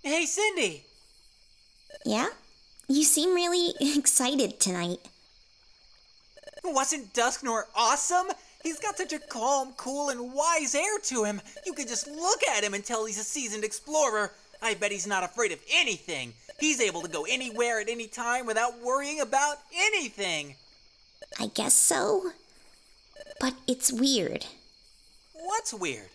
Hey, Cindy! Yeah? You seem really excited tonight. Wasn't Dusknoir awesome? He's got such a calm, cool, and wise air to him. You could just look at him and tell he's a seasoned explorer. I bet he's not afraid of anything. He's able to go anywhere at any time without worrying about anything. I guess so. But it's weird. What's weird?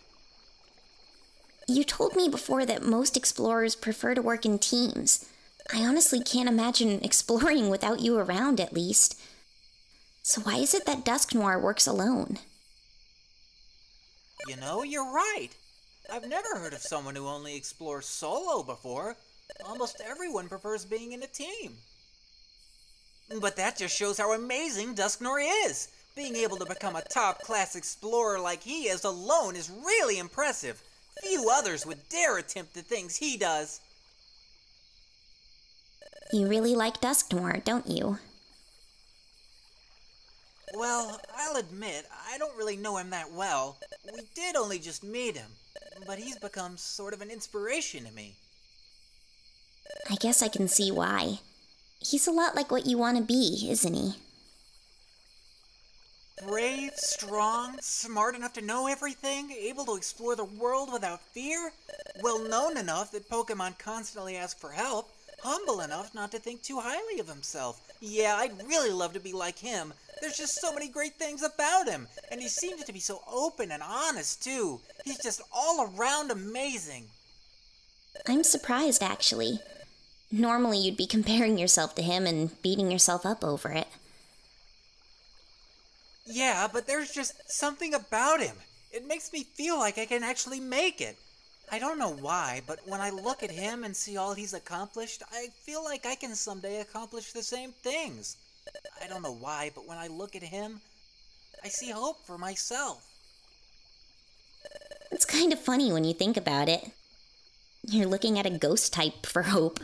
You told me before that most explorers prefer to work in teams. I honestly can't imagine exploring without you around, at least. So why is it that Dusknoir works alone? You know, you're right. I've never heard of someone who only explores solo before. Almost everyone prefers being in a team. But that just shows how amazing Dusknoir is. Being able to become a top-class explorer like he is alone is really impressive. Few others would dare attempt the things he does. You really like Dusknoir, don't you? Well, I'll admit, I don't really know him that well. We did only just meet him, but he's become sort of an inspiration to me. I guess I can see why. He's a lot like what you want to be, isn't he? Brave, strong, smart enough to know everything, able to explore the world without fear, well-known enough that Pokemon constantly ask for help, humble enough not to think too highly of himself. Yeah, I'd really love to be like him. There's just so many great things about him, and he seems to be so open and honest, too. He's just all around amazing. I'm surprised, actually. Normally you'd be comparing yourself to him and beating yourself up over it. Yeah, but there's just something about him. It makes me feel like I can actually make it. I don't know why, but when I look at him and see all he's accomplished, I feel like I can someday accomplish the same things. I don't know why, but when I look at him, I see hope for myself. It's kind of funny when you think about it. You're looking at a ghost type for hope.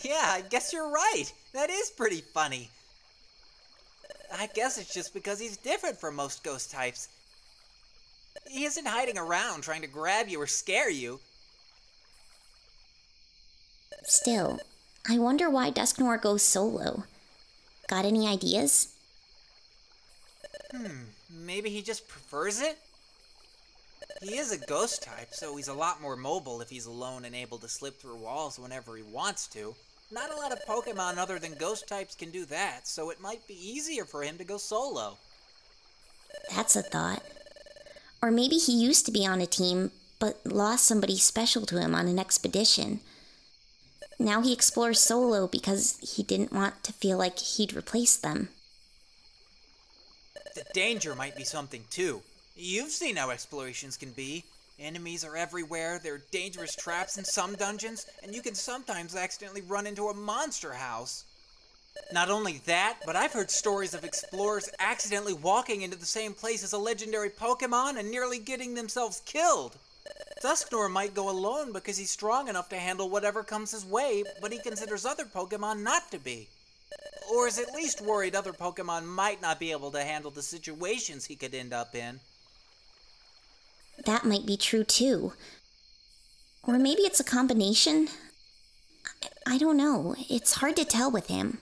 Yeah, I guess you're right. That is pretty funny. I guess it's just because he's different from most ghost types. He isn't hiding around trying to grab you or scare you. Still, I wonder why Dusknoir goes solo. Got any ideas? Maybe he just prefers it? He is a ghost type, so he's a lot more mobile if he's alone and able to slip through walls whenever he wants to. Not a lot of Pokemon other than ghost types can do that, so it might be easier for him to go solo. That's a thought. Or maybe he used to be on a team, but lost somebody special to him on an expedition. Now he explores solo because he didn't want to feel like he'd replace them. The danger might be something too. You've seen how explorations can be. Enemies are everywhere, there are dangerous traps in some dungeons, and you can sometimes accidentally run into a monster house. Not only that, but I've heard stories of explorers accidentally walking into the same place as a legendary Pokemon and nearly getting themselves killed. Dusknoir might go alone because he's strong enough to handle whatever comes his way, but he considers other Pokemon not to be. Or is at least worried other Pokemon might not be able to handle the situations he could end up in. That might be true too. Or maybe it's a combination? I don't know. It's hard to tell with him.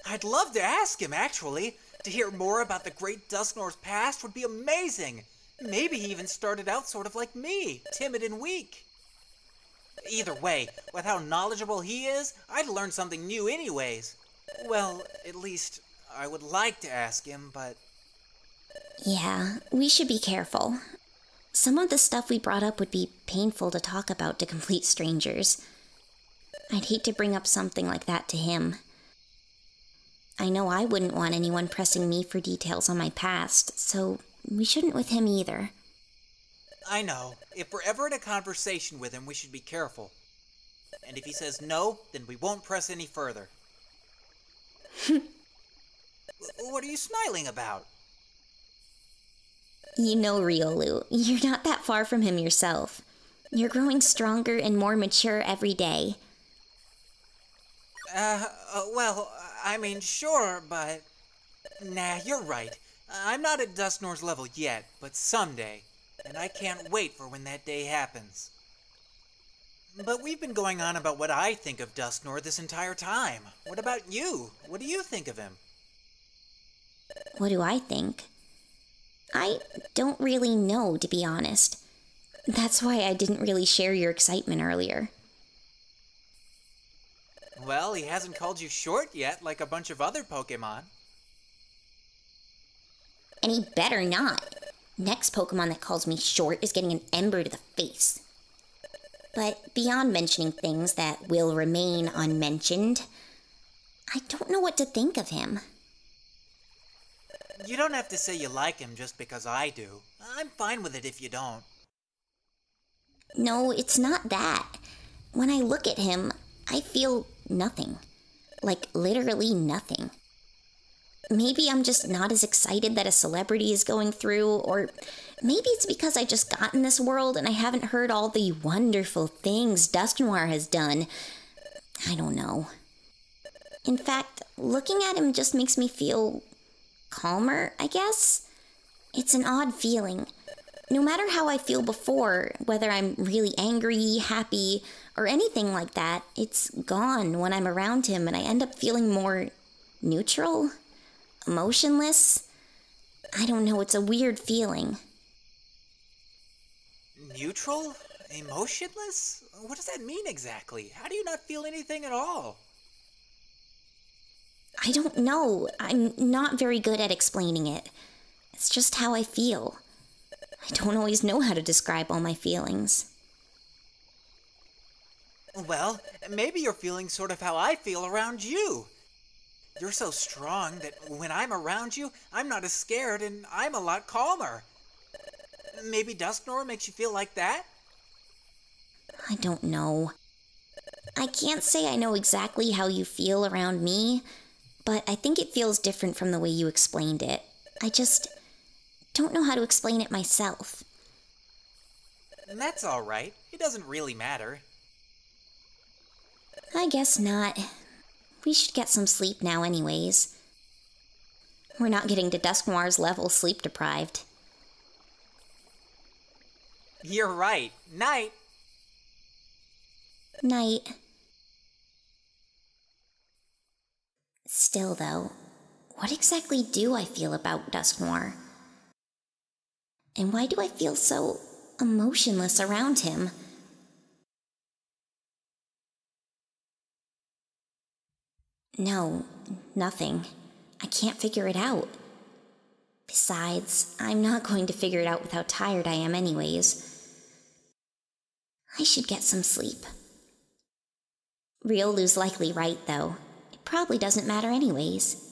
I'd love to ask him, actually. To hear more about the great Dusknoir's past would be amazing. Maybe he even started out sort of like me, timid and weak. Either way, with how knowledgeable he is, I'd learn something new anyways. Well, at least I would like to ask him, but... Yeah, we should be careful. Some of the stuff we brought up would be painful to talk about to complete strangers. I'd hate to bring up something like that to him. I know I wouldn't want anyone pressing me for details on my past, so we shouldn't with him either. I know. If we're ever in a conversation with him, we should be careful. And if he says no, then we won't press any further. What are you smiling about? You know, Riolu, you're not that far from him yourself. You're growing stronger and more mature every day. Well, I mean, sure, but... Nah, you're right. I'm not at Dusknoir's level yet, but someday. And I can't wait for when that day happens. But we've been going on about what I think of Dusknoir this entire time. What about you? What do you think of him? What do I think? I don't really know, to be honest. That's why I didn't really share your excitement earlier. Well, he hasn't called you short yet, like a bunch of other Pokemon. And he better not. Next Pokemon that calls me short is getting an ember to the face. But beyond mentioning things that will remain unmentioned, I don't know what to think of him. You don't have to say you like him just because I do. I'm fine with it if you don't. No, it's not that. When I look at him, I feel nothing. Like, literally nothing. Maybe I'm just not as excited that a celebrity is going through, or maybe it's because I just got in this world and I haven't heard all the wonderful things Dusknoir has done. I don't know. In fact, looking at him just makes me feel calmer, I guess? It's an odd feeling. No matter how I feel before, whether I'm really angry, happy, or anything like that, it's gone when I'm around him and I end up feeling more neutral, emotionless. I don't know, it's a weird feeling. Neutral? Emotionless? What does that mean exactly? How do you not feel anything at all? I don't know. I'm not very good at explaining it. It's just how I feel. I don't always know how to describe all my feelings. Well, maybe you're feeling sort of how I feel around you. You're so strong that when I'm around you, I'm not as scared and I'm a lot calmer. Maybe Dusknoir makes you feel like that? I don't know. I can't say I know exactly how you feel around me, but I think it feels different from the way you explained it. I just don't know how to explain it myself. That's all right. It doesn't really matter. I guess not. We should get some sleep now anyways. We're not getting to Dusknoir's level sleep deprived. You're right. Night. Night. Still though, what exactly do I feel about Dusknoir? And why do I feel so emotionless around him? No, nothing. I can't figure it out. Besides, I'm not going to figure it out with how tired I am anyways. I should get some sleep. Riolu's likely right, though. It probably doesn't matter anyways.